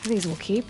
These will keep.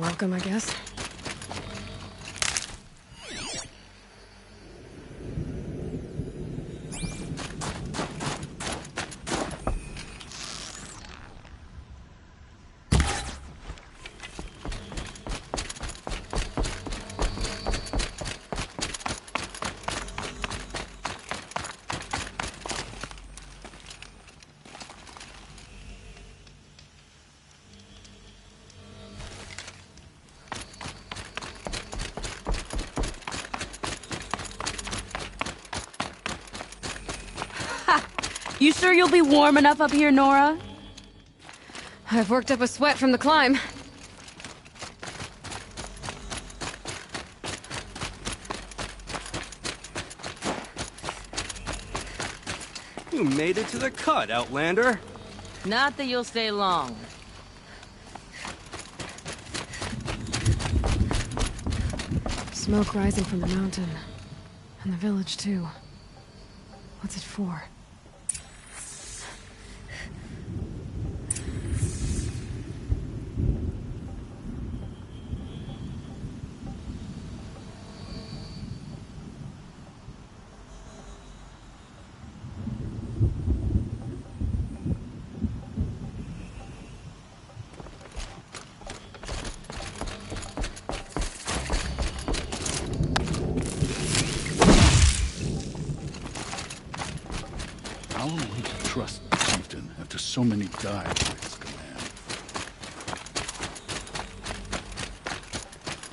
Welcome, I guess. You sure you'll be warm enough up here, Nora? I've worked up a sweat from the climb. You made it to the cut, Outlander. Not that you'll stay long. Smoke rising from the mountain. And the village, too. What's it for? How are we to trust the chieftain after so many died by his command?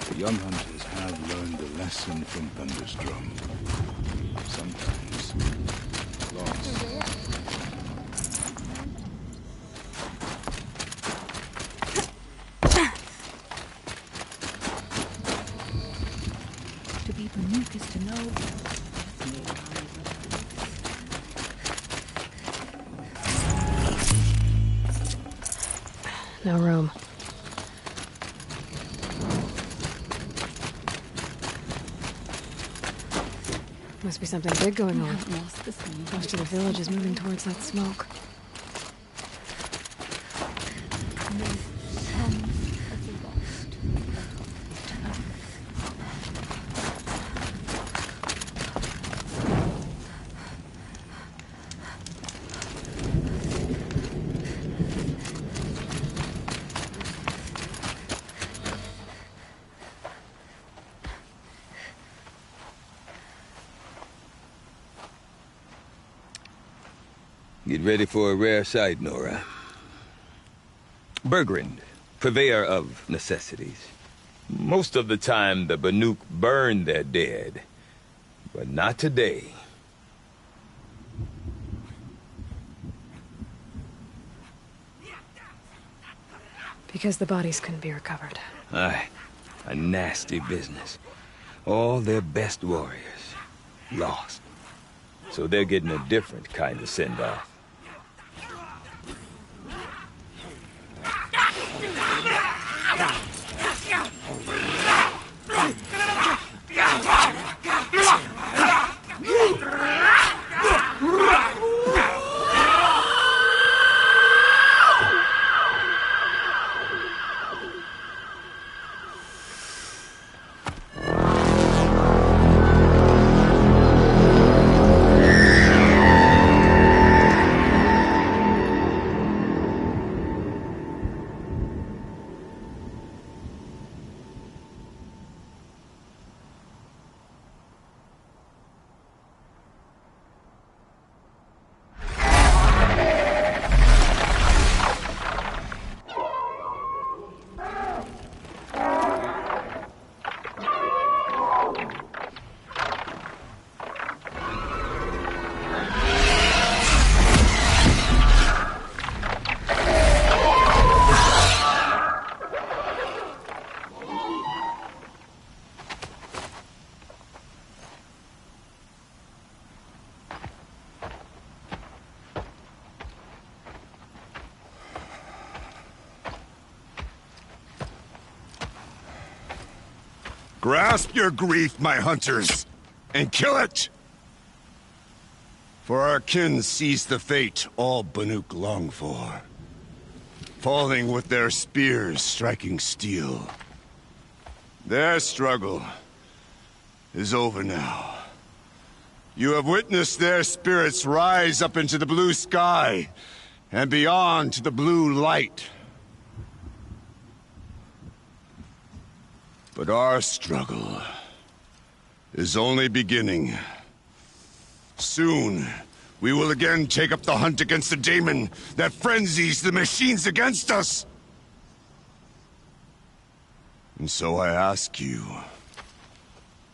The young hunters have learned a lesson from Thunder's drum. Sometimes lost. To be Banuk is to know. No room. Must be something big going on. Most of the village is moving towards that smoke. Get ready for a rare sight, Nora. Bergrand, purveyor of necessities. Most of the time, the Banuk burn their dead. But not today. Because the bodies couldn't be recovered. Aye, a nasty business. All their best warriors lost. So they're getting a different kind of send-off. Grasp your grief, my hunters, and kill it! For our kin sees the fate all Banuk long for. Falling with their spears striking steel. Their struggle is over now. You have witnessed their spirits rise up into the blue sky, and beyond to the blue light. But our struggle is only beginning. Soon, we will again take up the hunt against the daemon that frenzies the machines against us. And so I ask you,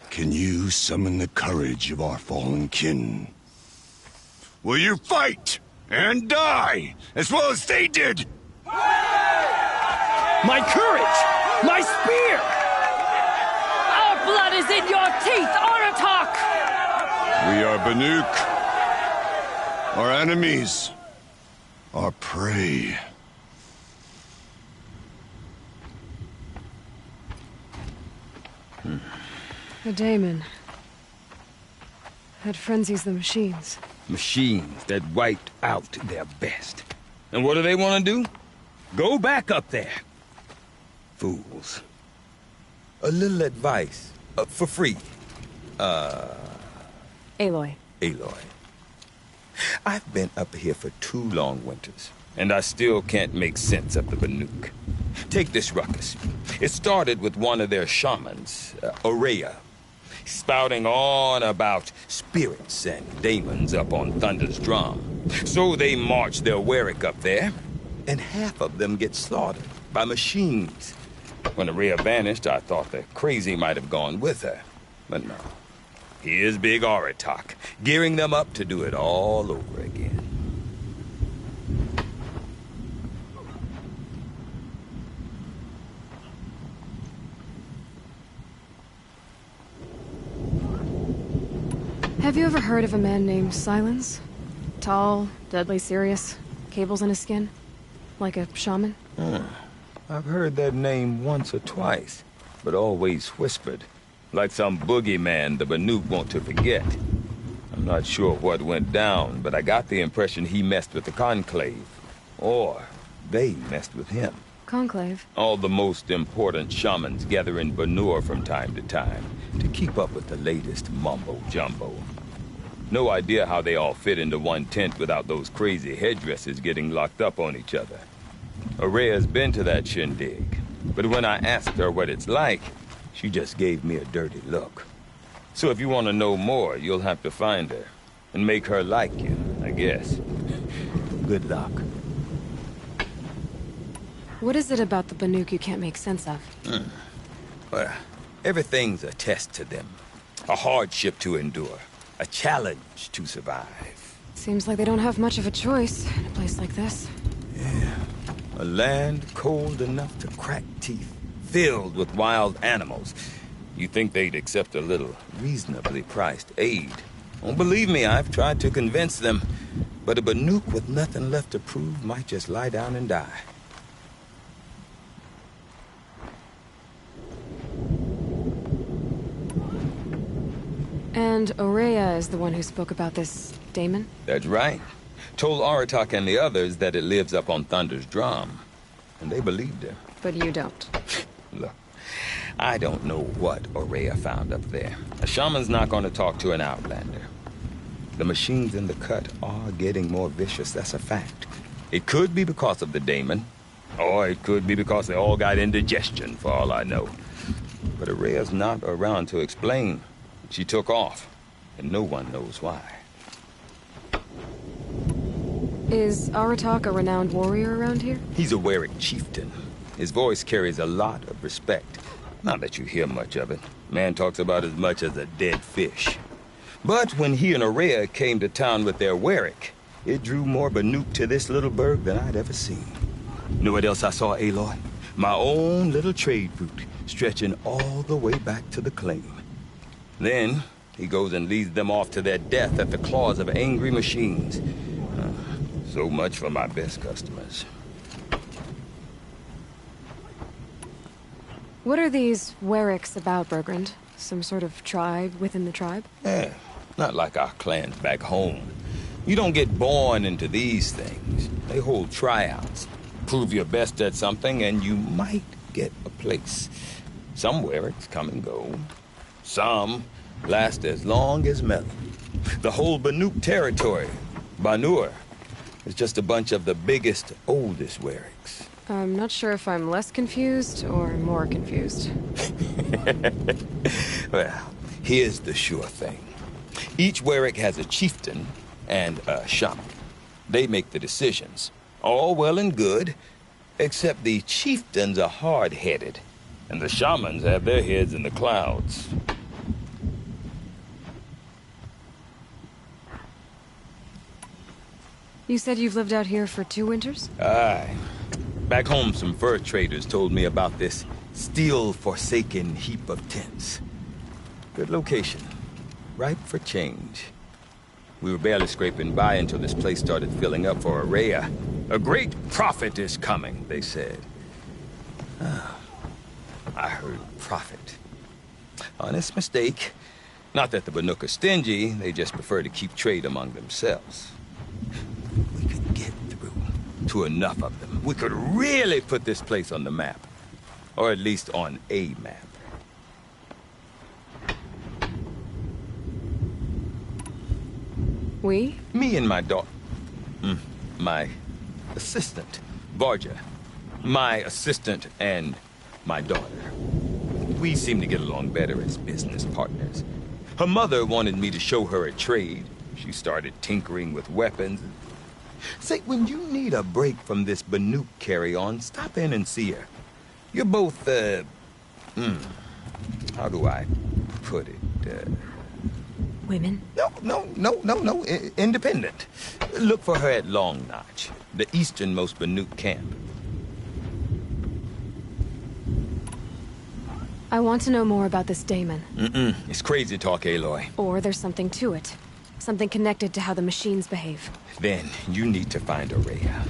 can you summon the courage of our fallen kin? Will you fight? And die, as well as they did! My courage! My spear! Our blood is in your teeth, Aratak! We are Banuk. Our enemies. Our prey. The daemon. That frenzies the machines. Machines that wiped out their best. And what do they want to do? Go back up there. Fools. A little advice. For free. Aloy. Aloy. I've been up here for 2 long winters, and I still can't make sense of the Banuk. Take this ruckus. It started with one of their shamans, Aurea, spouting on about spirits and demons up on Thunder's drum. So they march their Warwick up there, and half of them get slaughtered by machines. When Aurea vanished, I thought the crazy might have gone with her, but no. Here's Big Aratak, gearing them up to do it all over again. Have you ever heard of a man named Silence? Tall, deadly serious, cables in his skin? Like a shaman? I've heard that name once or twice, but always whispered. Like some boogeyman the Banuk want to forget. I'm not sure what went down, but I got the impression he messed with the Conclave. Or they messed with him. Conclave? All the most important shamans gather in Banur from time to time to keep up with the latest mumbo-jumbo. No idea how they all fit into one tent without those crazy headdresses getting locked up on each other. Aurea's been to that shindig, but when I asked her what it's like, she just gave me a dirty look. So if you want to know more, you'll have to find her and make her like you, I guess. Good luck. What is it about the Banuk you can't make sense of? Well, everything's a test to them. A hardship to endure. A challenge to survive. Seems like they don't have much of a choice in a place like this. Yeah. A land cold enough to crack teeth, filled with wild animals. You think they'd accept a little reasonably priced aid. Oh, believe me, I've tried to convince them. But a Banuk with nothing left to prove might just lie down and die. And Aurea is the one who spoke about this daemon? That's right. Told Aratak and the others that it lives up on Thunder's drum. And they believed her. But you don't. Look, I don't know what Aurea found up there. A shaman's not going to talk to an outlander. The machines in the cut are getting more vicious, that's a fact. It could be because of the daemon, or it could be because they all got indigestion, for all I know. But Aurea's not around to explain. She took off, and no one knows why. Is Aratak a renowned warrior around here? He's a Warwick chieftain. His voice carries a lot of respect. Not that you hear much of it. Man talks about as much as a dead fish. But when he and Aurea came to town with their Warwick, it drew more Banuk to this little burg than I'd ever seen. Know what else I saw, Aloy? My own little trade route, stretching all the way back to the claim. Then, he goes and leads them off to their death at the claws of angry machines. So much for my best customers. What are these Warwicks about, Bergrand? Some sort of tribe within the tribe? Yeah, not like our clans back home. You don't get born into these things. They hold tryouts. Prove your best at something and you might get a place. Some Warwicks come and go. Some last as long as Melon. The whole Banuk territory, Banur, is just a bunch of the biggest, oldest Warwicks. I'm not sure if I'm less confused or more confused. Well, here's the sure thing. Each Warwick has a chieftain and a shaman. They make the decisions. All well and good, except the chieftains are hard-headed, and the shamans have their heads in the clouds. You said you've lived out here for 2 winters? Aye. Back home, some fur traders told me about this steel-forsaken heap of tents. Good location. Ripe for change. We were barely scraping by until this place started filling up for Araya. A great prophet is coming, they said. I heard prophet. Honest mistake. Not that the Banuk are stingy, they just prefer to keep trade among themselves. We could get through to enough of them. We could really put this place on the map. Or at least on a map. We? Me and my daughter. My assistant, Varja. My assistant and my daughter. We seem to get along better as business partners. Her mother wanted me to show her a trade. She started tinkering with weapons. Say, when you need a break from this Banuk carry-on, stop in and see her. You're both, how do I put it? Women? No. Independent. Look for her at Long Notch, the easternmost Banuk camp. I want to know more about this daemon. It's crazy talk, Aloy. Or there's something to it. Something connected to how the machines behave. Then you need to find Araya.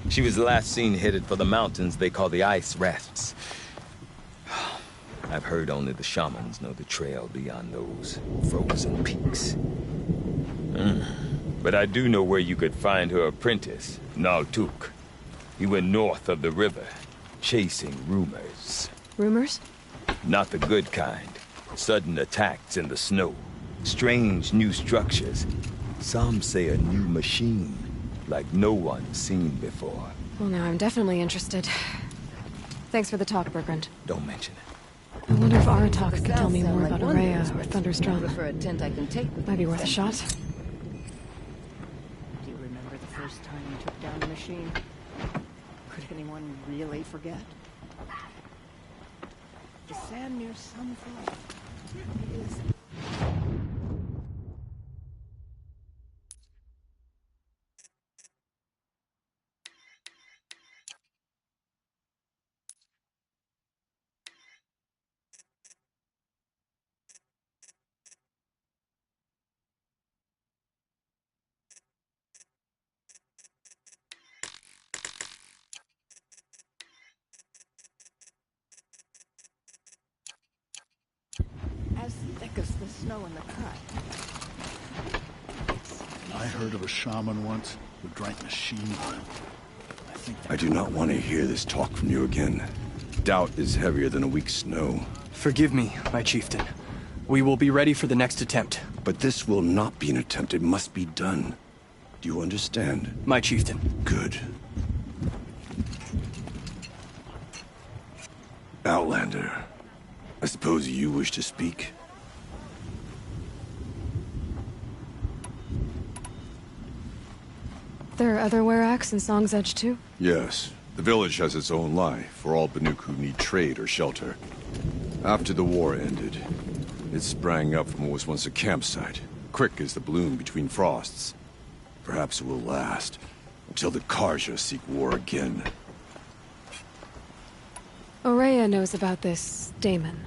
She was last seen headed for the mountains they call the Ice Rests. I've heard only the shamans know the trail beyond those frozen peaks. But I do know where you could find her apprentice, Naltuk. He went north of the river, chasing rumors. Rumors? Not the good kind. Sudden attacks in the snow. Strange new structures. Some say a new machine, like no one's seen before. Well, now I'm definitely interested. Thanks for the talk, Bergrand. Don't mention it. I wonder if Aratak could tell me more about Araya or Thunderstrom. For a tent I can take with Might be me, worth a then. shot. Do you remember the first time you took down the machine? Could anyone really forget? The sand near Sunfall is... as thick as the snow in the cut. I heard of a shaman once who drank machine blood. I do not want to hear this talk from you again. Doubt is heavier than a week's snow. Forgive me, my chieftain. We will be ready for the next attempt. But this will not be an attempt. It must be done. Do you understand? My chieftain. Good. Outlander, I suppose you wish to speak? There are other Weraks in Song's Edge too? Yes. The village has its own life for all Banuk who need trade or shelter. After the war ended, it sprang up from what was once a campsite, quick as the bloom between frosts. Perhaps it will last, until the Karja seek war again. Araya knows about this daemon.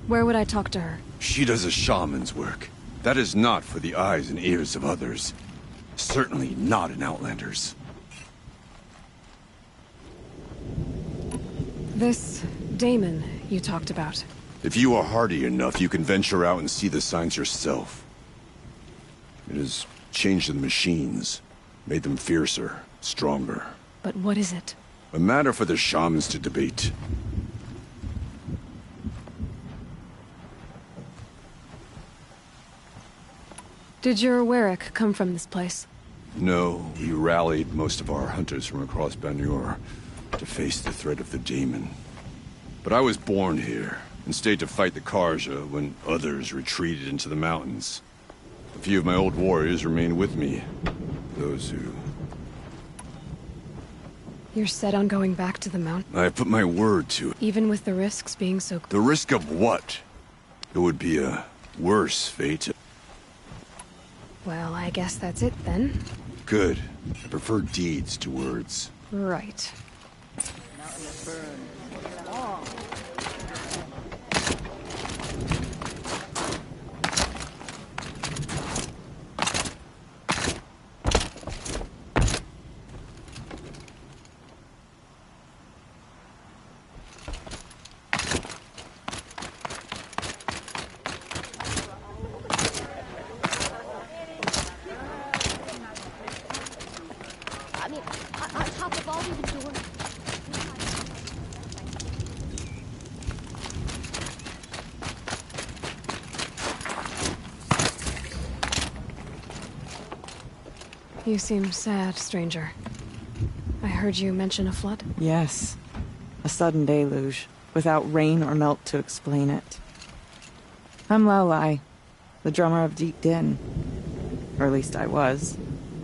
Where would I talk to her? She does a shaman's work. That is not for the eyes and ears of others. Certainly not an Outlander's. This daemon you talked about. If you are hardy enough, you can venture out and see the signs yourself. It has changed the machines, made them fiercer, stronger. But what is it? A matter for the shamans to debate. Did your Werak come from this place? No, we rallied most of our hunters from across Banur to face the threat of the demon. But I was born here, and stayed to fight the Karja when others retreated into the mountains. A few of my old warriors remain with me. Those who... You're set on going back to the mountain? I have put my word to it. Even with the risks being so... The risk of what? It would be a worse fate. Well, I guess that's it then. Good. I prefer deeds to words. Right. I mean, on top of all these doors. You seem sad, stranger. I heard you mention a flood? Yes. A sudden deluge, without rain or melt to explain it. I'm Aloy, the drummer of Deep Din. Or at least I was,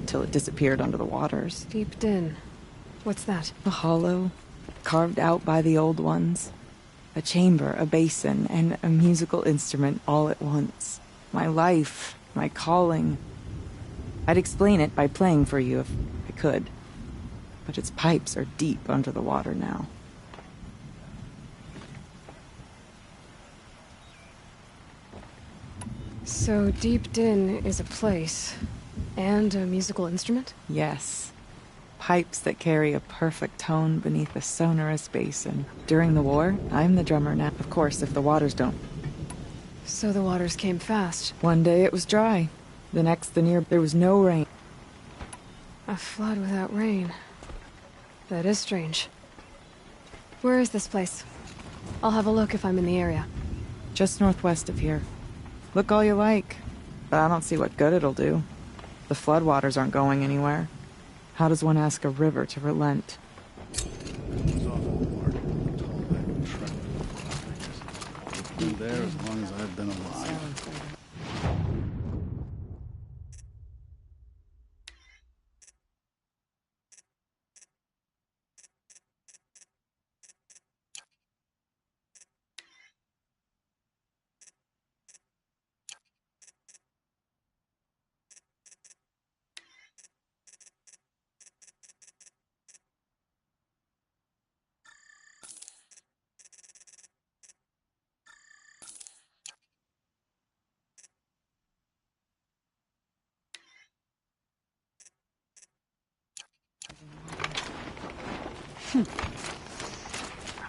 till it disappeared under the waters. Deep Din. What's that? A hollow, carved out by the old ones. A chamber, a basin, and a musical instrument all at once. My life, my calling. I'd explain it by playing for you if I could. But its pipes are deep under the water now. So Deep Din is a place, and a musical instrument? Yes. Pipes that carry a perfect tone beneath a sonorous basin. During the war, I'm the drummer now. Of course, if the waters don't. So the waters came fast. One day it was dry. The next, there was no rain. A flood without rain. That is strange. Where is this place? I'll have a look if I'm in the area. Just northwest of here. Look all you like, but I don't see what good it'll do. The floodwaters aren't going anywhere. How does one ask a river to relent? It's awful hard. Tall back and trapped. It's been there as long as I've been alive.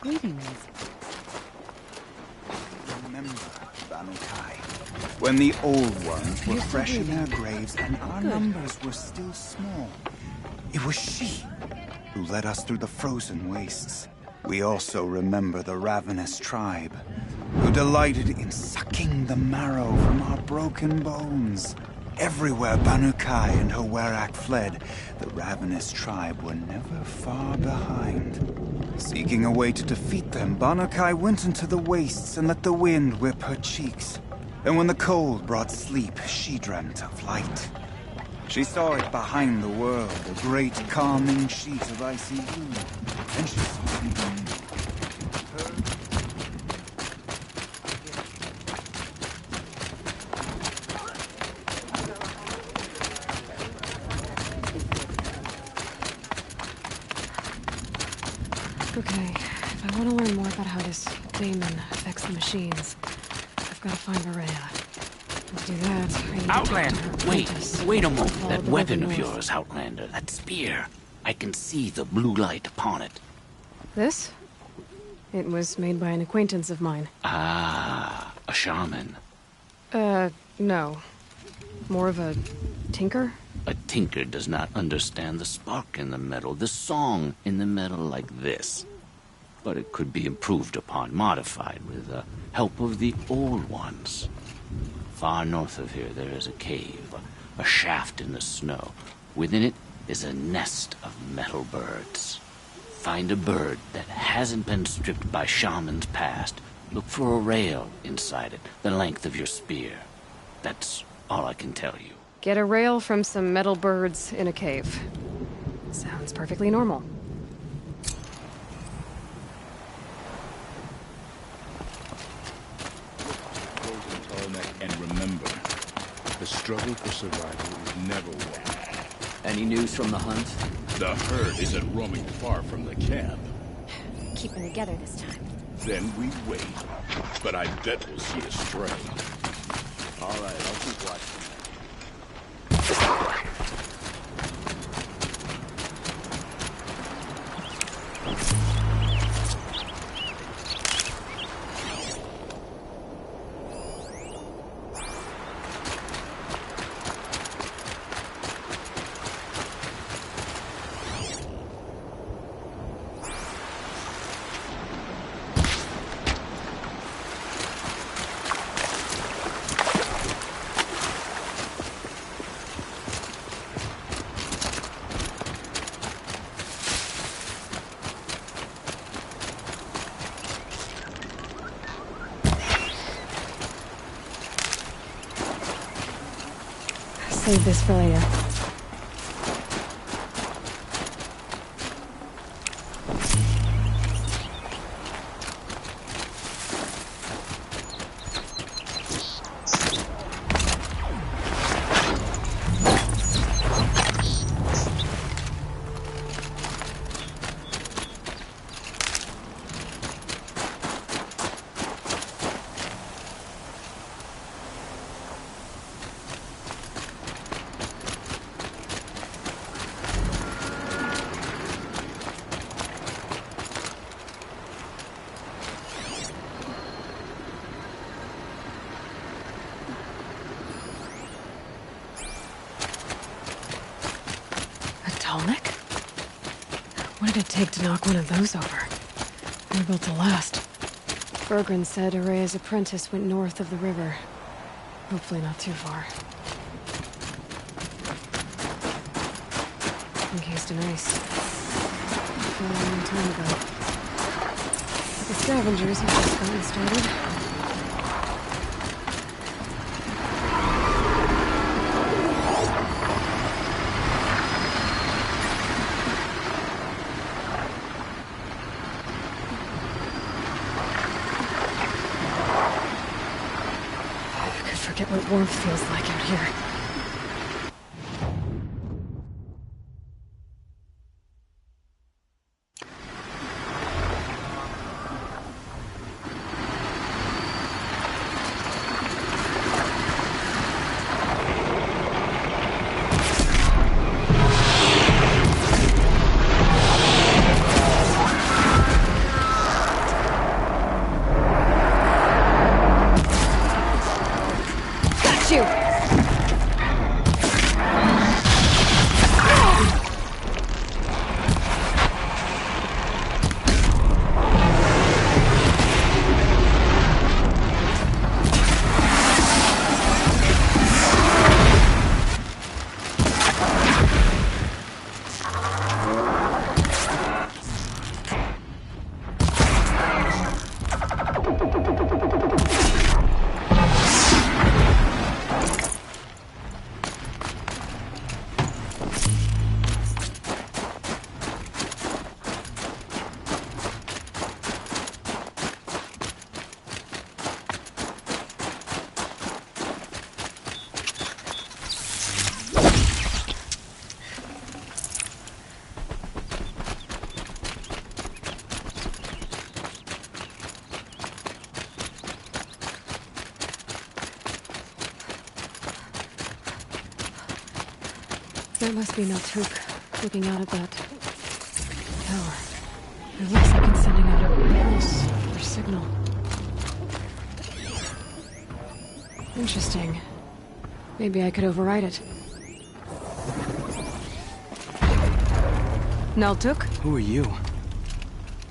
Greetings. Remember, Banukai, when the old ones were fresh in their graves and our numbers were still small. It was she who led us through the frozen wastes. We also remember the ravenous tribe, who delighted in sucking the marrow from our broken bones. Everywhere Banukai and her Werak fled, the ravenous tribe were never far behind. Seeking a way to defeat them, Banukai went into the wastes and let the wind whip her cheeks. And when the cold brought sleep, she dreamt of light. She saw it behind the world, a great calming sheet of icy blue. And she saw even Okay, if I want to learn more about how this daemon affects the machines, I've got to find Maria. To do that, I need Outlander! to talk to her Wait, apprentice. wait a moment. Follow That the weapon river of north. yours, Outlander, that spear. I can see the blue light upon it. This? It was made by an acquaintance of mine. Ah, a shaman. No. More of a tinker? A tinker does not understand the spark in the metal, the song in the metal like this. But it could be improved upon, modified with the help of the old ones. Far north of here there is a cave, a shaft in the snow. Within it is a nest of metal birds. Find a bird that hasn't been stripped by shamans past. Look for a rail inside it, the length of your spear. That's all I can tell you. Get a rail from some metal birds in a cave. Sounds perfectly normal. And remember, the struggle for survival is never won. Any news from the hunt? The herd isn't roaming far from the camp. Keeping together this time. Then we wait. But I bet we'll see a stray. All right, I'll keep watching. Save this for later. What did it take to knock one of those over? They're built to last. Bergren said Araya's apprentice went north of the river. Hopefully not too far. Encased in ice. A long time ago. The scavengers have just gotten started. Forget what warmth feels like out here. That must be Naltuk, looking out at that tower. It looks like it's sending out a pulse or signal. Interesting. Maybe I could override it. Naltuk? Who are you?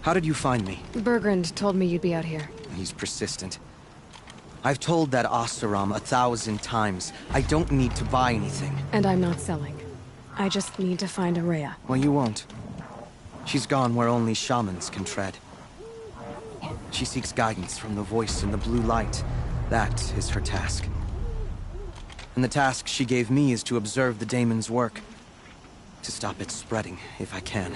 How did you find me? Bergrand told me you'd be out here. He's persistent. I've told that Oseram 1,000 times. I don't need to buy anything. And I'm not selling. I just need to find Araya. Well, you won't. She's gone where only shamans can tread. She seeks guidance from the voice in the blue light. That is her task. And the task she gave me is to observe the daemon's work. To stop it spreading, if I can.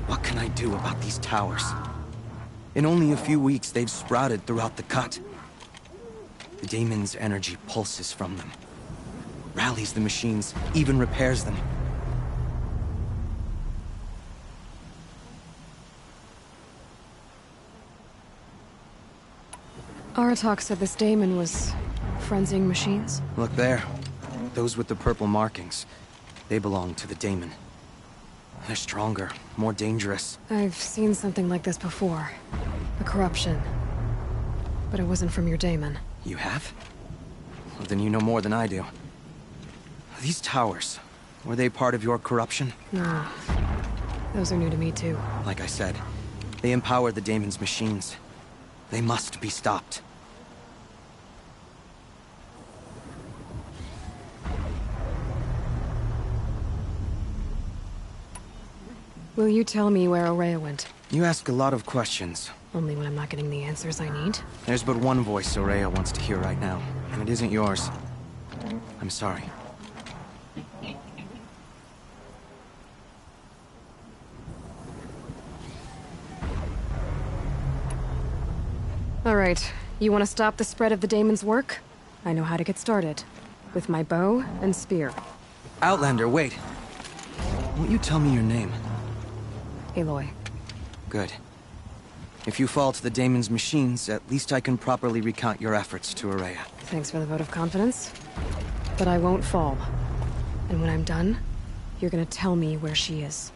What can I do about these towers? In only a few weeks, they've sprouted throughout the cut. The daemon's energy pulses from them. rallies the machines, even repairs them. Aratak said this daemon was frenzying machines. Look there. Those with the purple markings. They belong to the daemon. They're stronger, more dangerous. I've seen something like this before. A corruption. But it wasn't from your daemon. You have? Well, then you know more than I do. These towers, were they part of your corruption? No. Those are new to me too. Like I said, they empower the daemon's machines. They must be stopped. Will you tell me where Ourea went? You ask a lot of questions. Only when I'm not getting the answers I need. There's but one voice Ourea wants to hear right now, and it isn't yours. I'm sorry. All right, you want to stop the spread of the daemon's work? I know how to get started. With my bow and spear. Outlander, wait. Won't you tell me your name? Aloy. Good. If you fall to the daemon's machines, at least I can properly recount your efforts to Ourea. Thanks for the vote of confidence. But I won't fall. And when I'm done, you're gonna tell me where she is.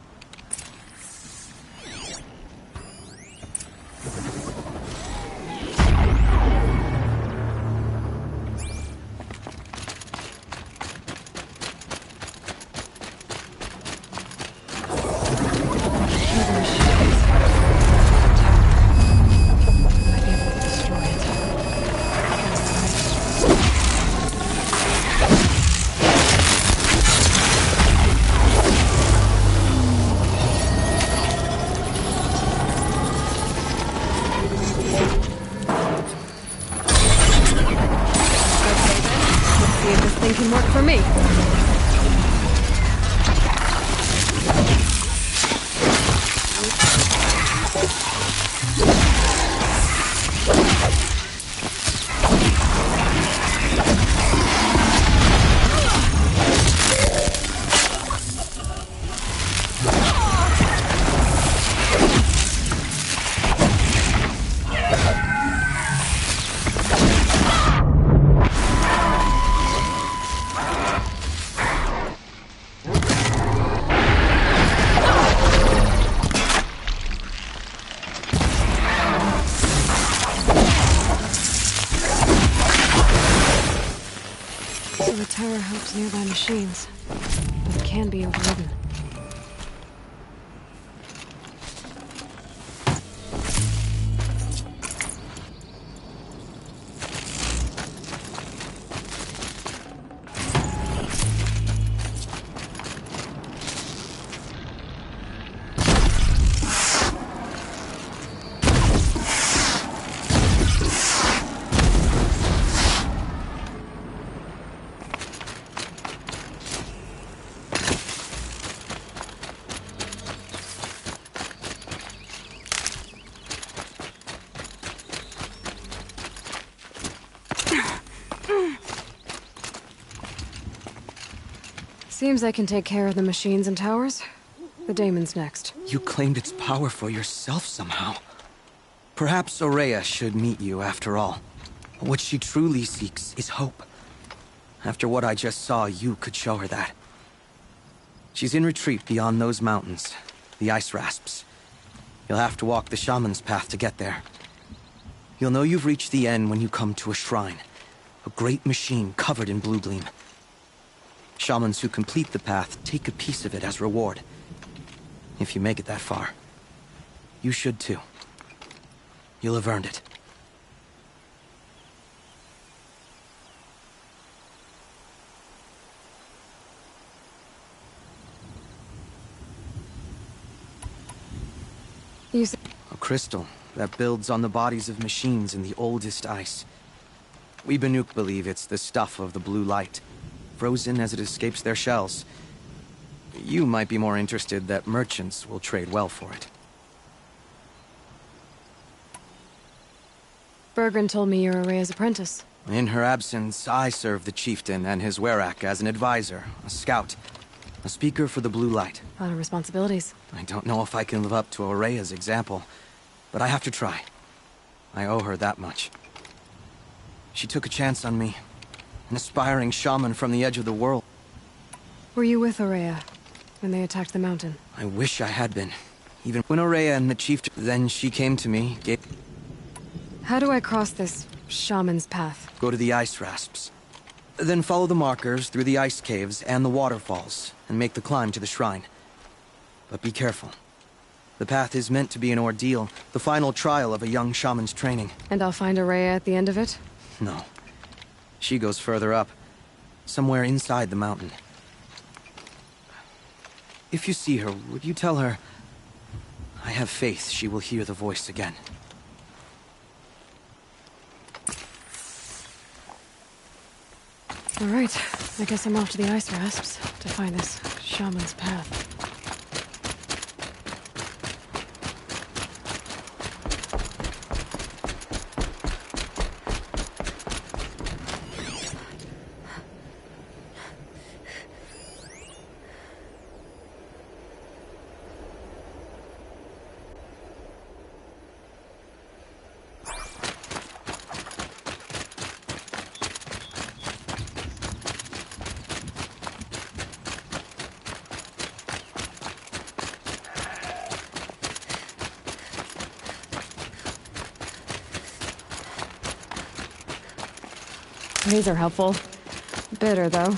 Nearby machines, but it can be overridden. Seems I can take care of the machines and towers. The daemon's next. You claimed its power for yourself somehow. Perhaps Ourea should meet you after all. What she truly seeks is hope. After what I just saw, you could show her that. She's in retreat beyond those mountains, the ice rasps. You'll have to walk the shaman's path to get there. You'll know you've reached the end when you come to a shrine. A great machine covered in blue gleam. Shamans who complete the path take a piece of it as reward. If you make it that far, you should too. You'll have earned it. A crystal that builds on the bodies of machines in the oldest ice. We Banuk believe it's the stuff of the blue light, frozen as it escapes their shells. You might be more interested that merchants will trade well for it. Bergren told me you're Ourea's apprentice. In her absence, I serve the chieftain and his werak as an advisor, a scout, a speaker for the blue light. A lot of responsibilities. I don't know if I can live up to Aurea's example, but I have to try. I owe her that much. She took a chance on me, an aspiring shaman from the edge of the world. Were you with Aurea when they attacked the mountain? I wish I had been. Even when Aurea and the chieftain... Then she came to me, How do I cross this shaman's path? Go to the ice rasps. Then follow the markers through the ice caves and the waterfalls, and make the climb to the shrine. But be careful. The path is meant to be an ordeal, the final trial of a young shaman's training. And I'll find Aurea at the end of it? No. She goes further up, somewhere inside the mountain. If you see her, would you tell her... I have faith she will hear the voice again. All right, I guess I'm off to the ice rasps to find this shaman's path. These are helpful. Bitter, though.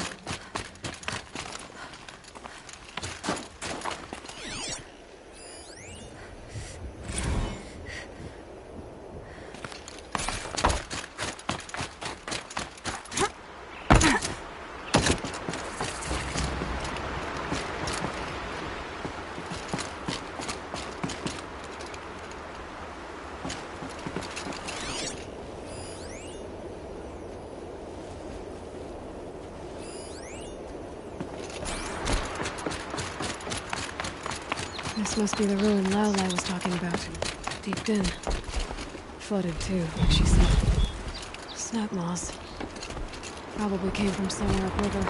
This must be the ruin Aloy was talking about. Deep in. Flooded too, like she said. Snap moss. Probably came from somewhere upriver.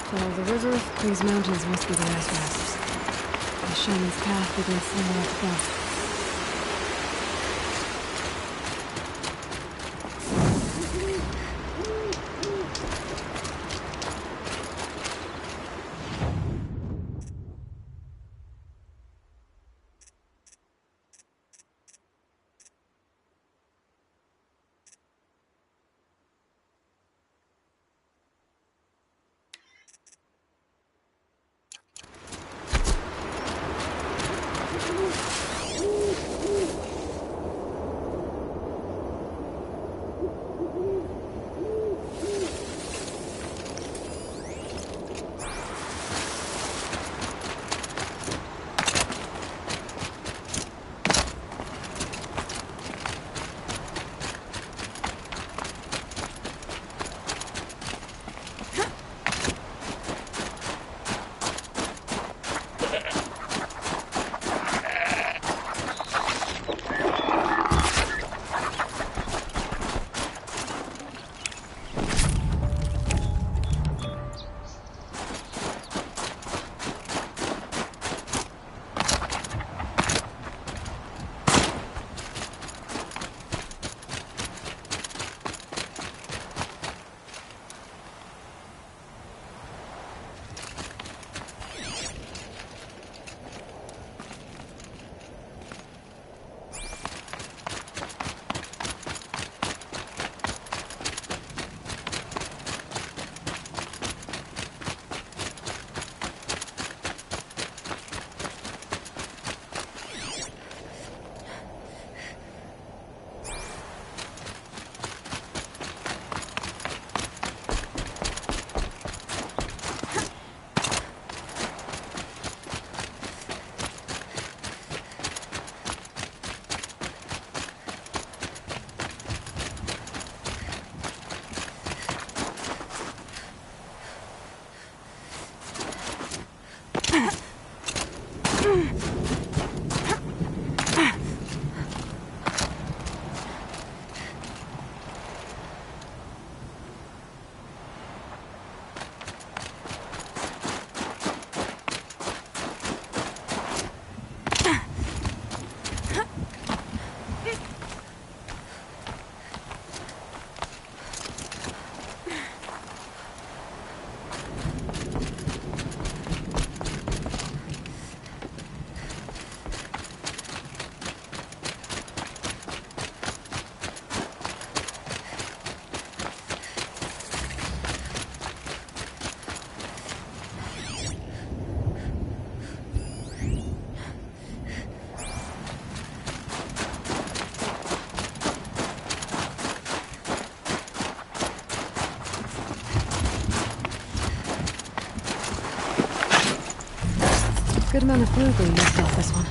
Follow the river, these mountains must be the ice rasps. The shaman's path begins somewhere up above. Good amount of glue being used off this one.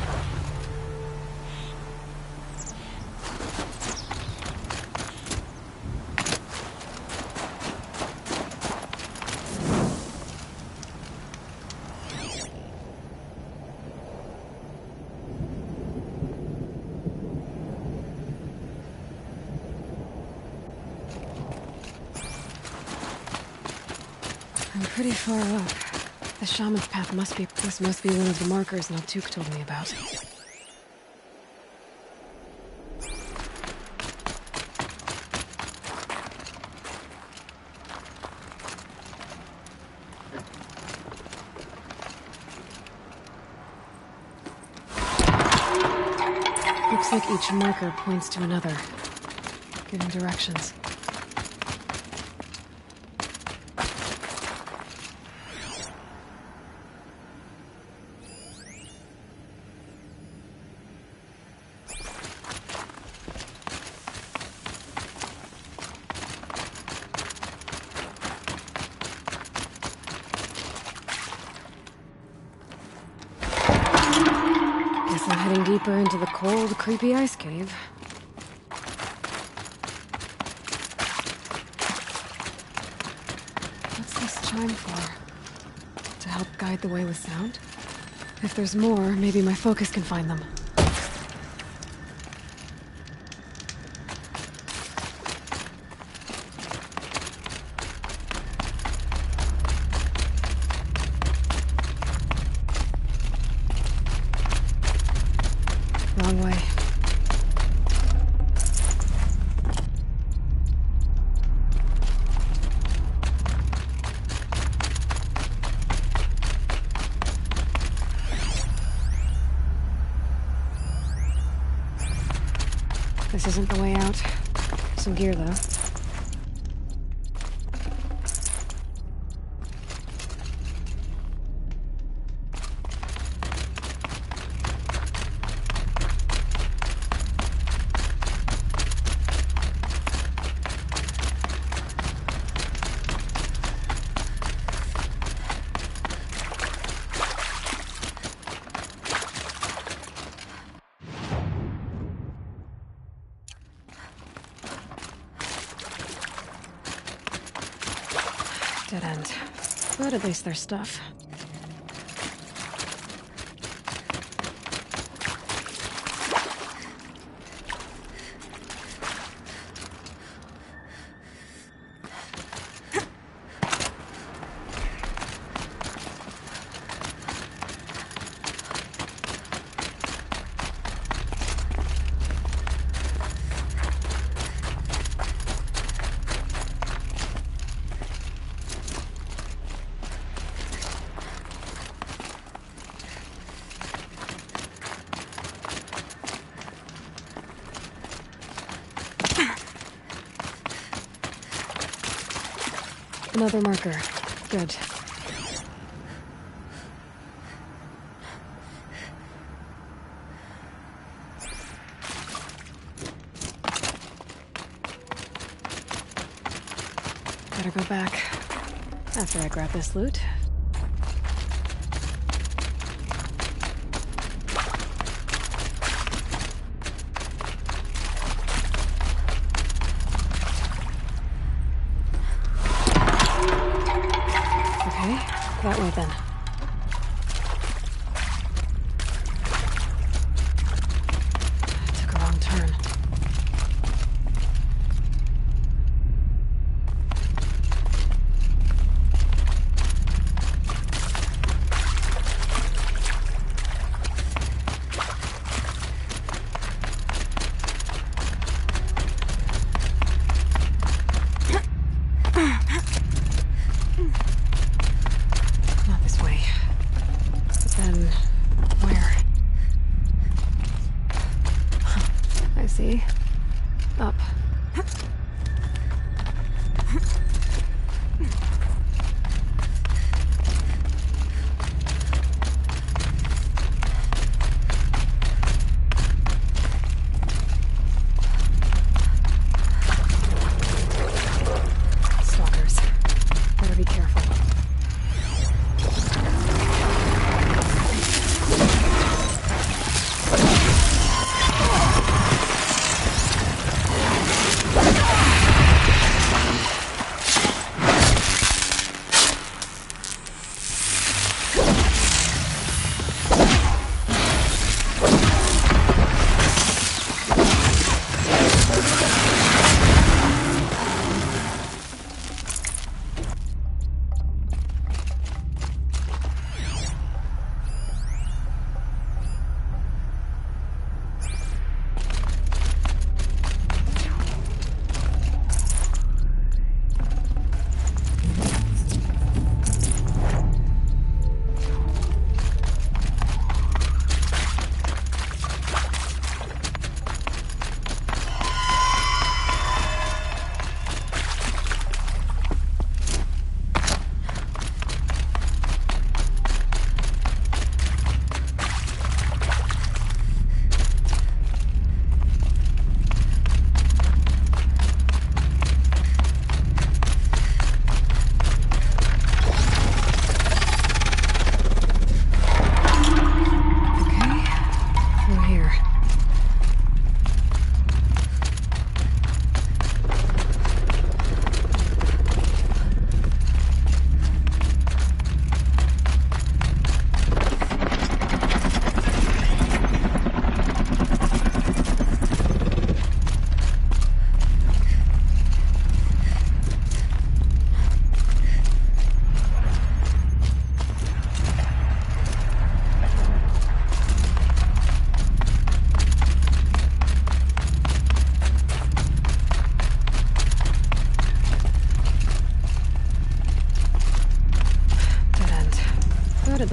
I'm pretty far up. The shaman's path this must be one of the markers Naltuk told me about. Looks like each marker points to another, giving directions. Guess I'm heading deeper into the cold, creepy ice cave. What's this chime for? To help guide the way with sound? If there's more, maybe my focus can find them. Wrong way. This isn't the way out. Some gear, though. Dead end. But at least there's stuff. Another marker. Good. Better go back after I grab this loot. That way, then. Took a wrong turn.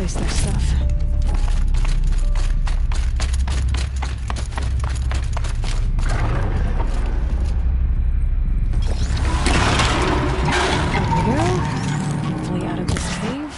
place their stuff. There we go. Hopefully out of this cave.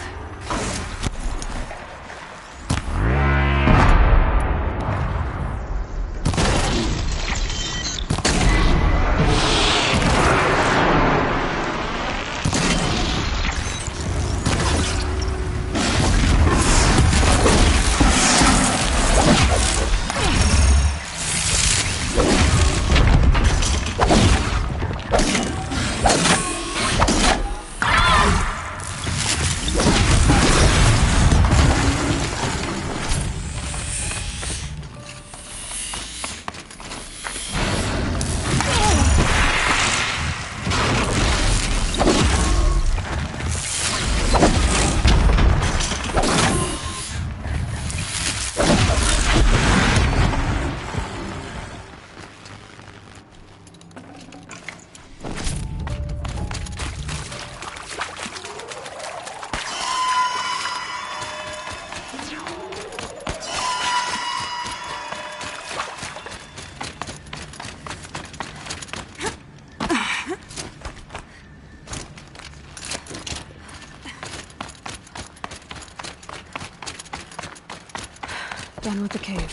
Done with the cave.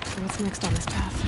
So what's next on this path?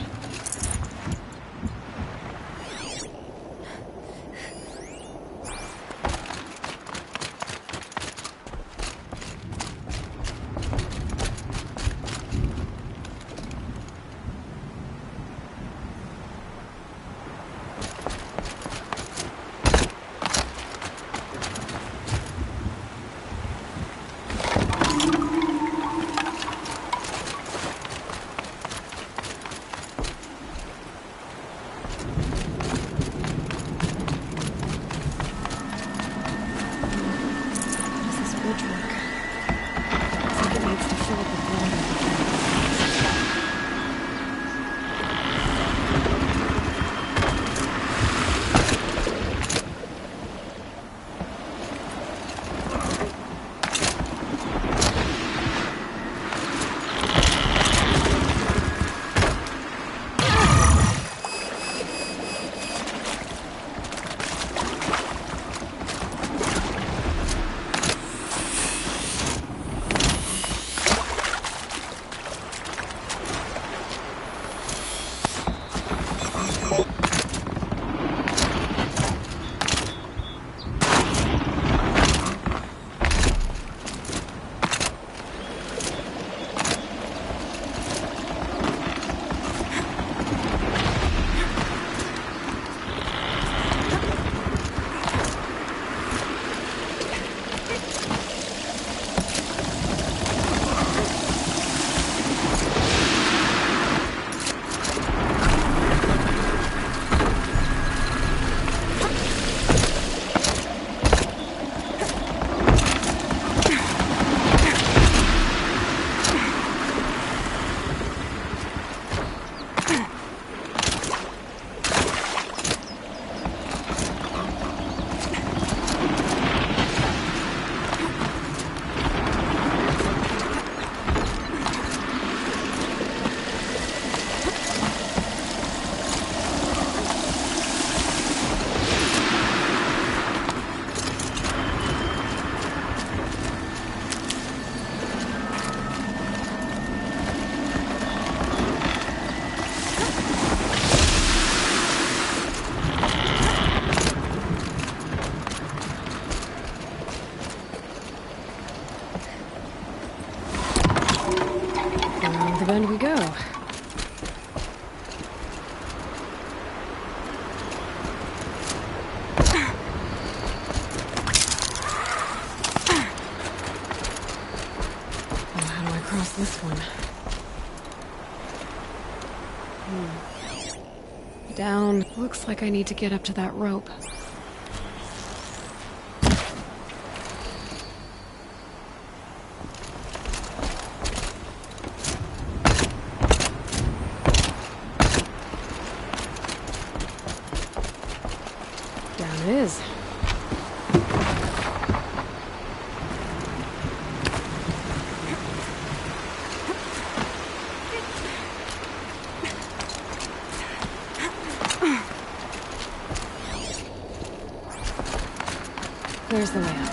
The bend we go. How do I cross this one? Down. Looks like I need to get up to that rope. It is. There's the way up.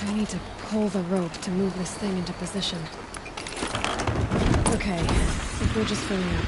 I need to pull the rope to move this thing into position. Okay, the bridge is filling up.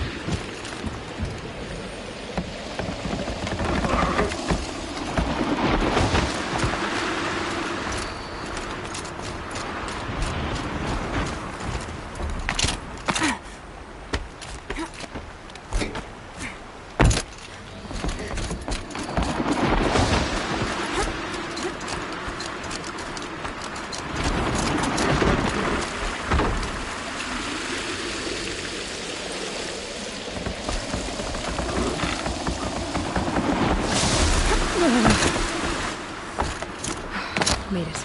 Made it.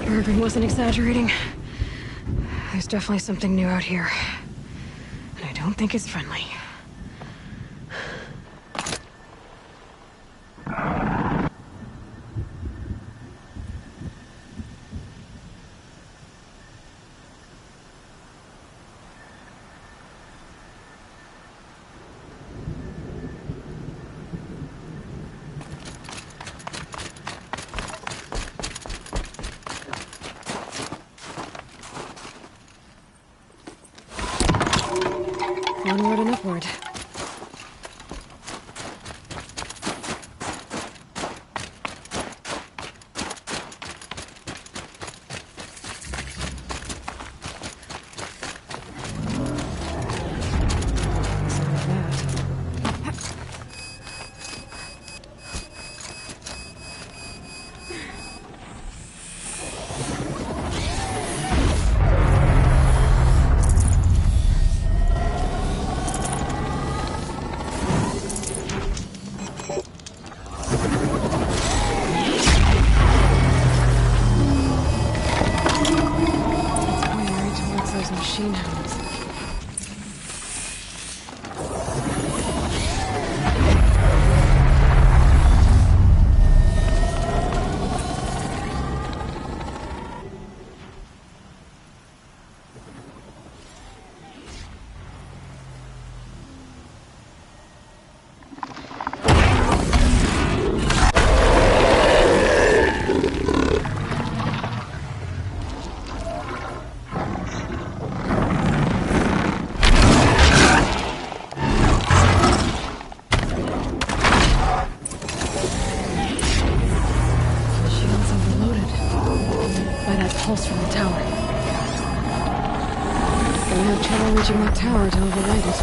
Bergen wasn't exaggerating. There's definitely something new out here. And I don't think it's friendly. Onward and upward. Machine hounds. Reaching that tower to override it.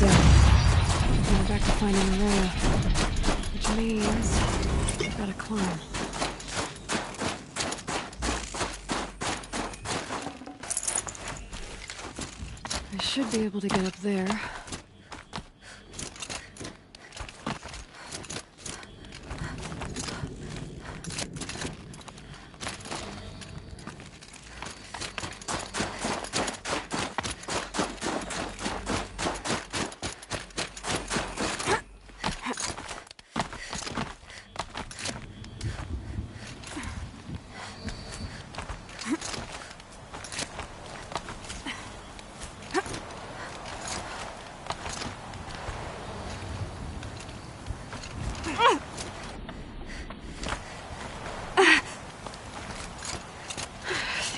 dead. Now we're back to finding Aurora. Which means we've gotta climb. I should be able to get up there.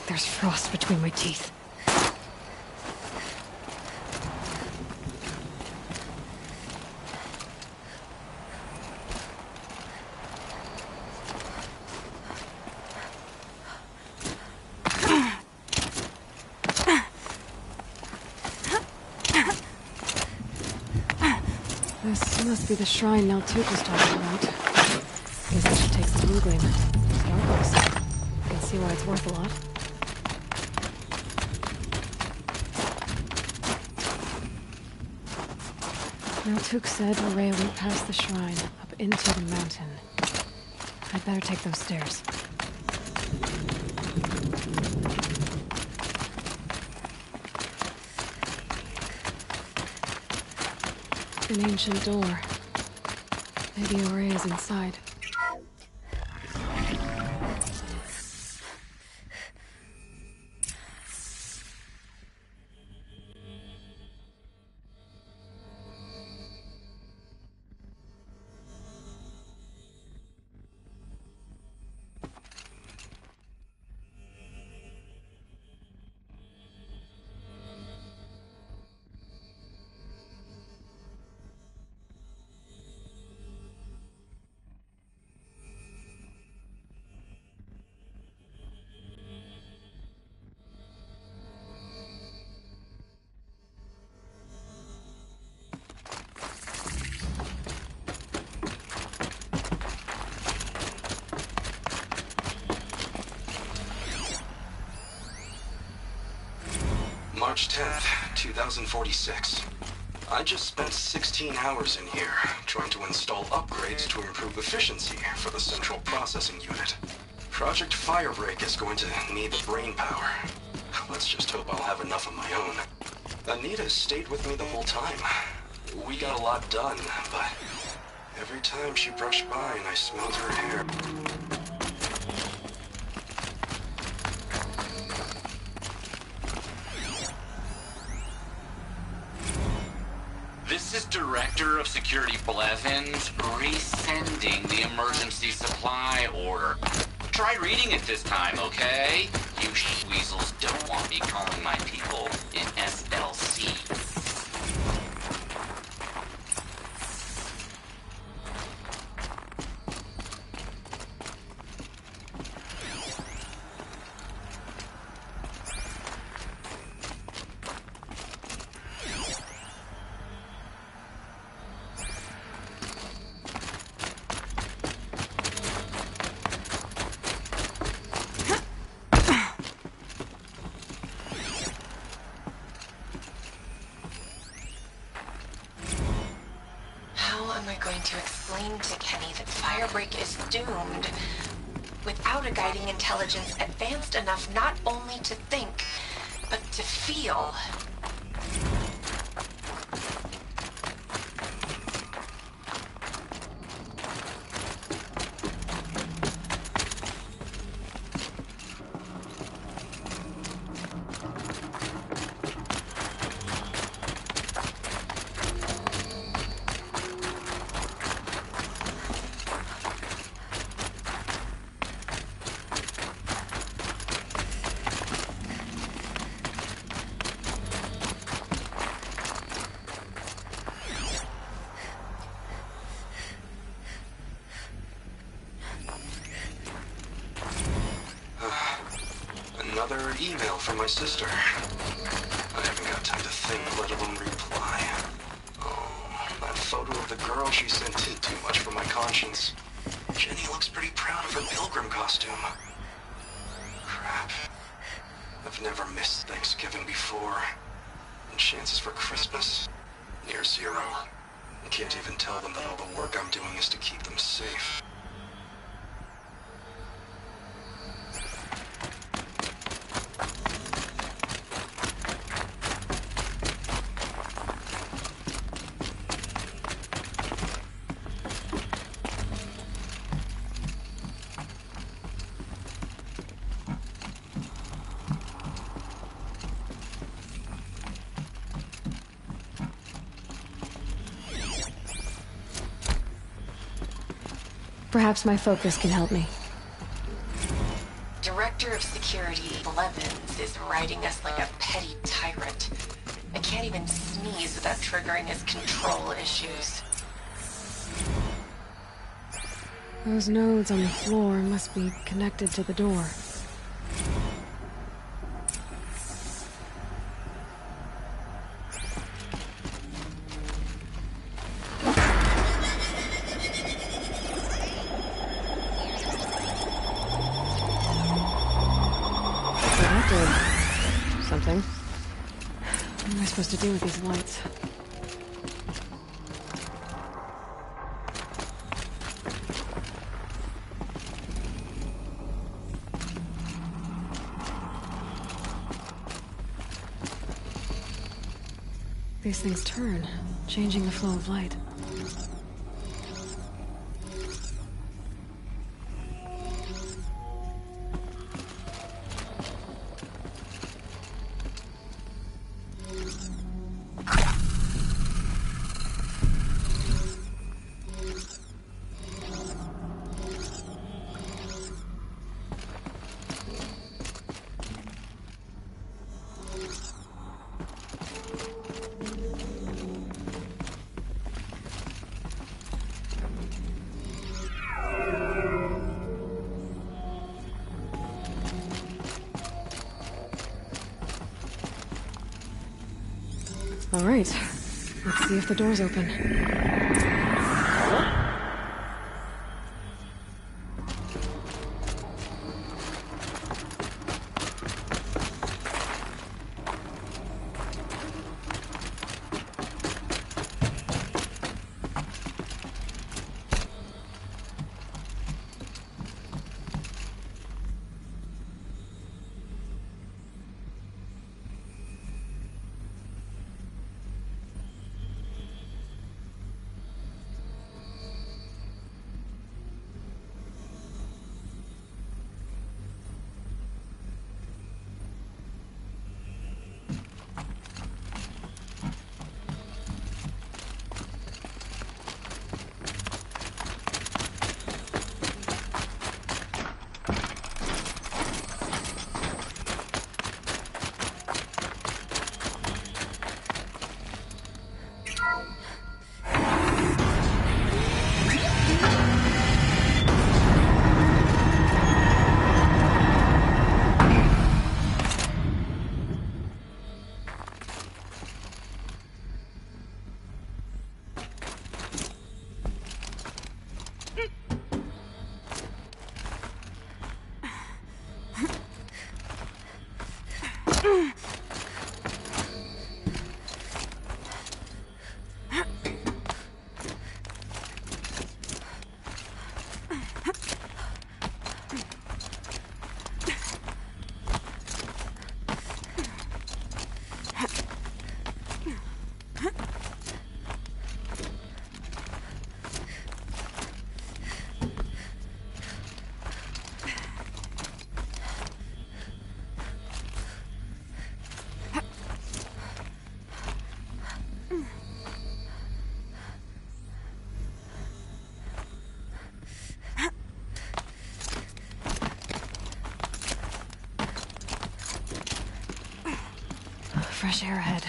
There's frost between my teeth. This must be the shrine Naltuk was talking about. Guess I should take the blue gleam. Starbucks. I can see why it's worth a lot. Naltuk said Rhea went past the shrine, up into the mountain. I'd better take those stairs. An ancient door. Maybe Rhea's inside. March 10th, 2046. I just spent 16 hours in here, trying to install upgrades to improve efficiency for the central processing unit. Project Firebreak is going to need the brain power. Let's just hope I'll have enough of my own. Anita stayed with me the whole time. We got a lot done, but every time she brushed by and I smelled her hair... This is Director of Security Blevins resending the emergency supply order. Try reading it this time, okay? You weasels don't want me calling my people in SLC. Doomed. Without a guiding intelligence advanced enough not only to think, but to feel. Another email from my sister. I haven't got time to think, let alone reply. photo of the girl she sent in too much for my conscience. Jenny looks pretty proud of her pilgrim costume. Crap. I've never missed Thanksgiving before. And chances for Christmas? Near zero. I can't even tell them that all the work I'm doing is to keep them safe. Perhaps my focus can help me. Director of Security Blevins is riding us like a petty tyrant. I can't even sneeze without triggering his control issues. Those nodes on the floor must be connected to the door. Something. What am I supposed to do with these lights? These things turn, changing the flow of light. All right, let's see if the door's open. Fresh air ahead.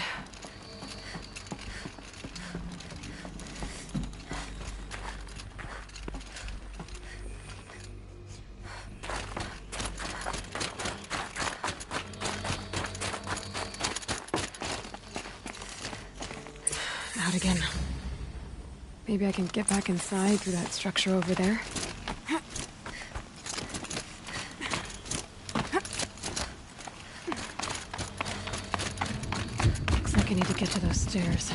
Out again. Maybe I can get back inside through that structure over there. Looks like I need to get to those stairs.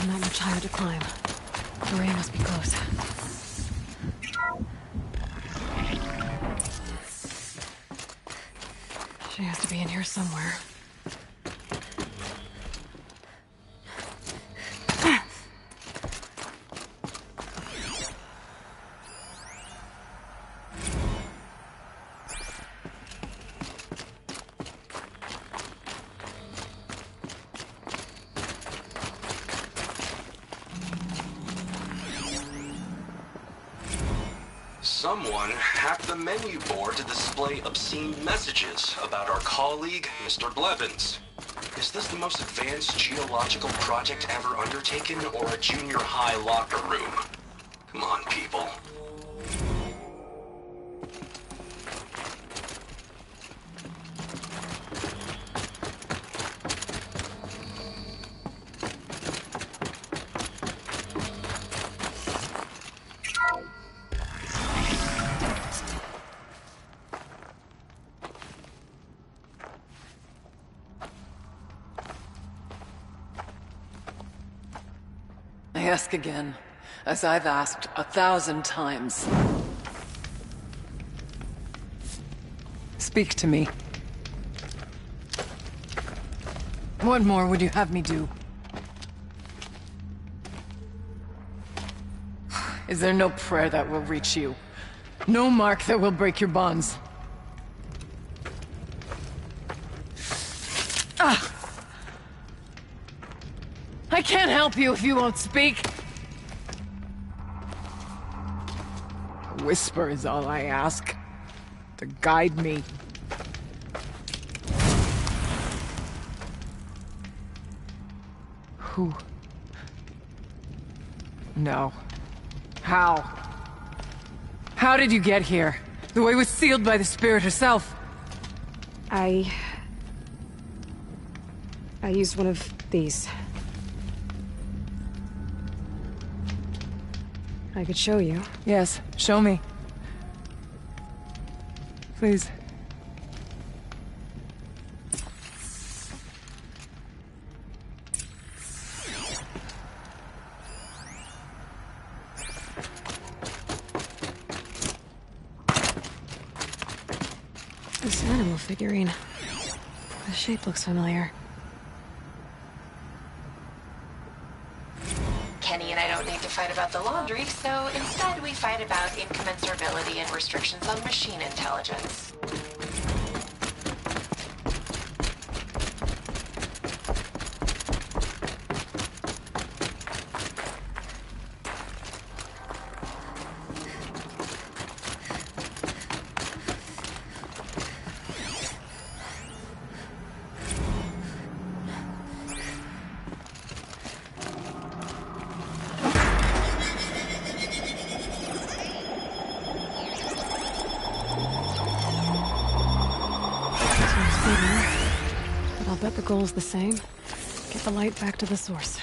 Not much higher to climb. The rain must be close. She has to be in here somewhere. Someone hacked the menu board to display obscene messages about our colleague, Mr. Blevins. Is this the most advanced geological project ever undertaken, or a junior high locker room? Come on, people. I ask again, as I've asked 1,000 times. Speak to me. What more would you have me do? Is there no prayer that will reach you? No mark that will break your bonds? Ah! I can't help you if you won't speak. A whisper is all I ask. To guide me. Who? No. How? How did you get here? The way was sealed by the spirit herself. I used one of these. I could show you. Yes, show me. Please. This animal figurine. The shape looks familiar. Kenny and I don't need to fight about the laundry, so instead we fight about incommensurability and restrictions on machine intelligence. But I'll bet the goal's the same. Get the light back to the source.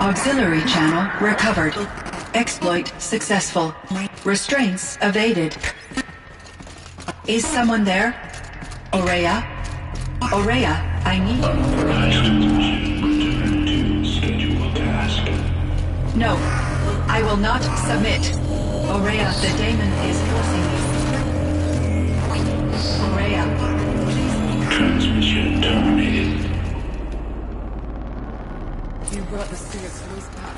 Auxiliary channel recovered. Exploit successful. Restraints evaded. Is someone there? Aurea? Aurea, I need you. No, I will not submit. Aurea, the daemon is forcing me. Aurea. Transmission terminated. You brought the Seer's voice back.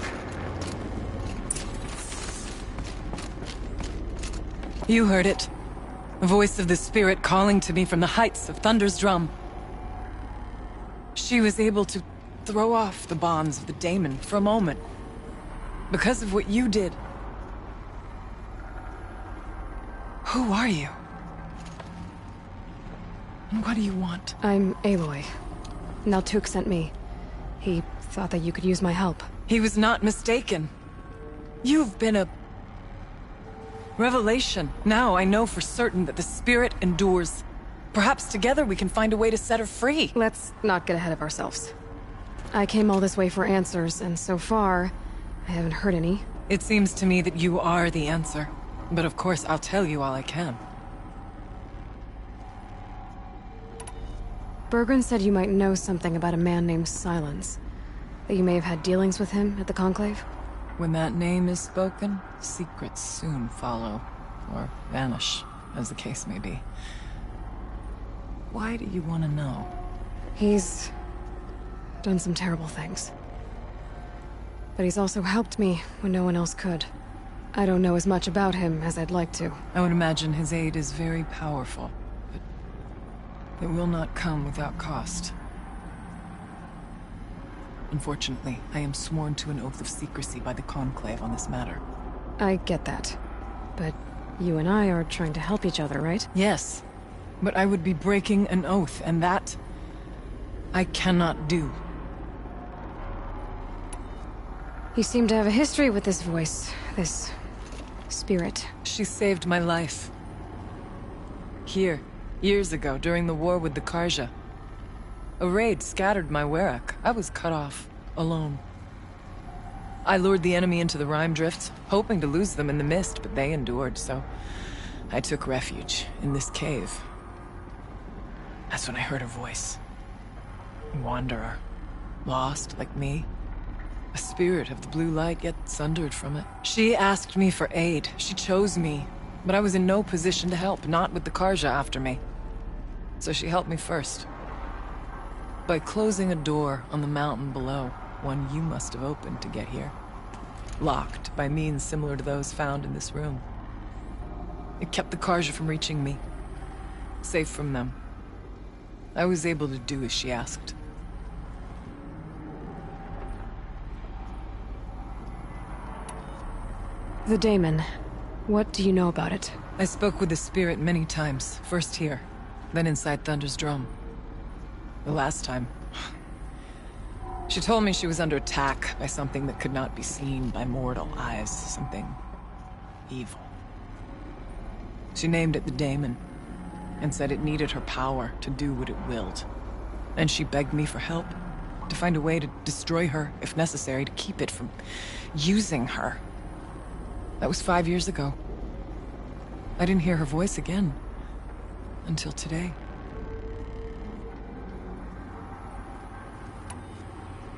You heard it. The voice of the spirit calling to me from the heights of Thunder's drum. She was able to throw off the bonds of the daemon for a moment. Because of what you did. Who are you? And what do you want? I'm Aloy. Naltuk sent me. He thought that you could use my help. He was not mistaken. You've been a Revelation. Now I know for certain that the spirit endures. Perhaps together we can find a way to set her free. Let's not get ahead of ourselves. I came all this way for answers, and so far, I haven't heard any. It seems to me that you are the answer. But of course, I'll tell you all I can. Bergren said you might know something about a man named Silence. That you may have had dealings with him at the Conclave? When that name is spoken, secrets soon follow. Or vanish, as the case may be. Why do you want to know? He's done some terrible things. But he's also helped me when no one else could. I don't know as much about him as I'd like to. I would imagine his aid is very powerful, but it will not come without cost. Unfortunately, I am sworn to an oath of secrecy by the Conclave on this matter. I get that. But you and I are trying to help each other, right? Yes. But I would be breaking an oath, and that I cannot do. You seem to have a history with this voice, this spirit. She saved my life. Here, years ago, during the war with the Karja. A raid scattered my Werak. I was cut off, alone. I lured the enemy into the Rime Drifts, hoping to lose them in the mist, but they endured, so I took refuge in this cave. That's when I heard her voice. A wanderer. Lost, like me. A spirit of the blue light, yet sundered from it. She asked me for aid. She chose me. But I was in no position to help, not with the Karja after me. So she helped me first. By closing a door on the mountain below, one you must have opened to get here. Locked by means similar to those found in this room. It kept the Karja from reaching me. Safe from them. I was able to do as she asked. The daemon. What do you know about it? I spoke with the spirit many times. First here, then inside Thunder's drum. The last time... She told me she was under attack by something that could not be seen by mortal eyes. Something... evil. She named it the daemon, and said it needed her power to do what it willed. And she begged me for help, to find a way to destroy her, if necessary, to keep it from using her. That was 5 years ago. I didn't hear her voice again, until today.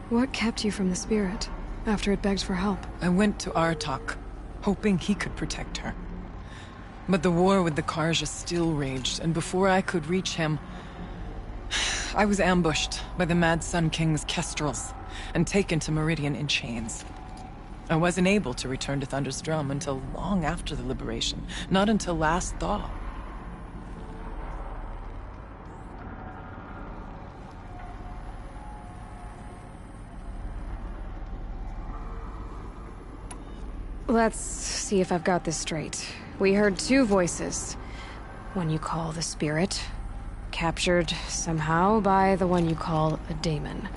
What kept you from the spirit, after it begged for help? I went to Aratak, hoping he could protect her. But the war with the Karja still raged, and before I could reach him, I was ambushed by the Mad Sun King's kestrels, and taken to Meridian in chains. I wasn't able to return to Thunder's drum until long after the liberation, not until last thaw. Let's see if I've got this straight. We heard two voices. One you call the spirit, captured somehow by the one you call a daemon.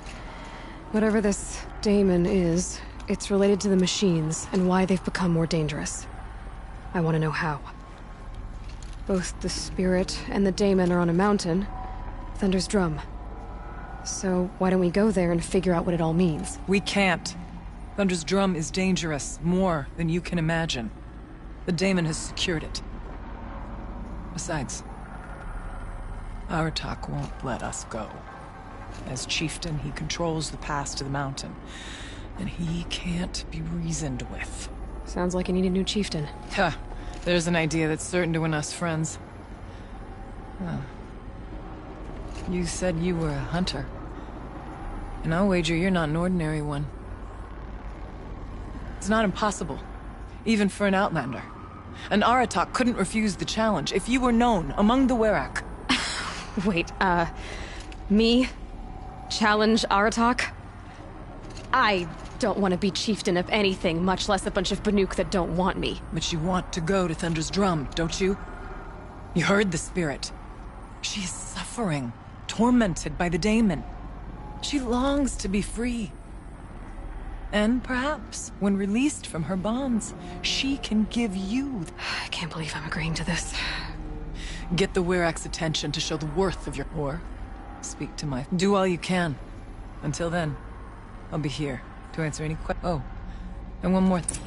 Whatever this daemon is, it's related to the machines and why they've become more dangerous. I want to know how. Both the spirit and the daemon are on a mountain, Thunder's drum. So why don't we go there and figure out what it all means? We can't. Thunder's drum is dangerous, more than you can imagine. The daemon has secured it. Besides, Aratak won't let us go. As chieftain, he controls the pass to the mountain, and he can't be reasoned with. Sounds like you need a new chieftain. Huh. There's an idea that's certain to win us friends. Huh. You said you were a hunter. And I'll wager you're not an ordinary one. It's not impossible, even for an outlander. And Aratak couldn't refuse the challenge if you were known among the Werak. Wait, me? Challenge Aratak? I don't want to be chieftain of anything, much less a bunch of Banuk that don't want me. But you want to go to Thunder's drum, don't you? You heard the spirit. She is suffering, tormented by the daemon. She longs to be free. And perhaps, when released from her bonds, she can give you... I can't believe I'm agreeing to this. Get the Werak's attention to show the worth of your... Or speak to my... Do all you can. Until then, I'll be here to answer any questions. Oh, and one more thing.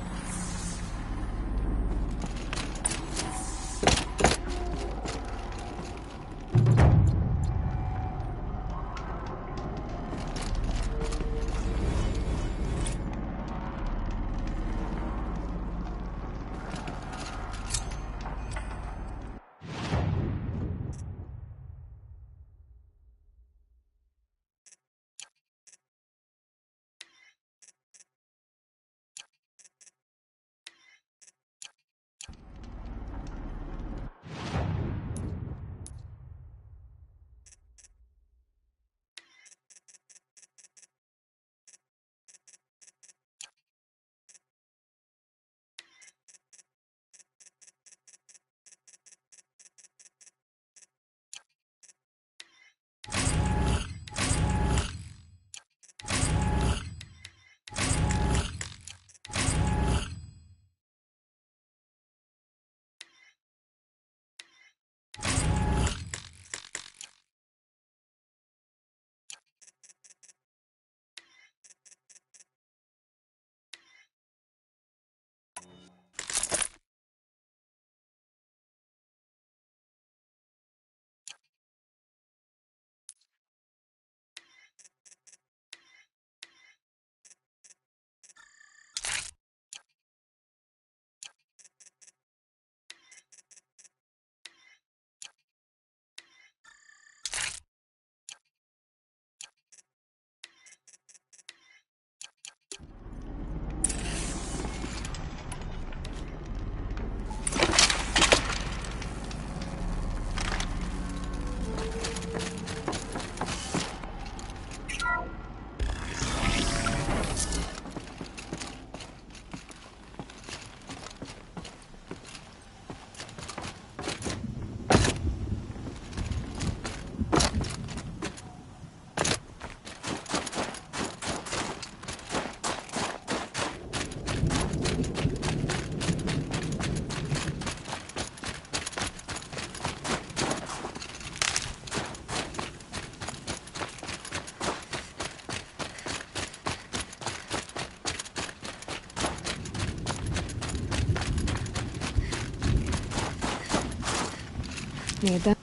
Need that.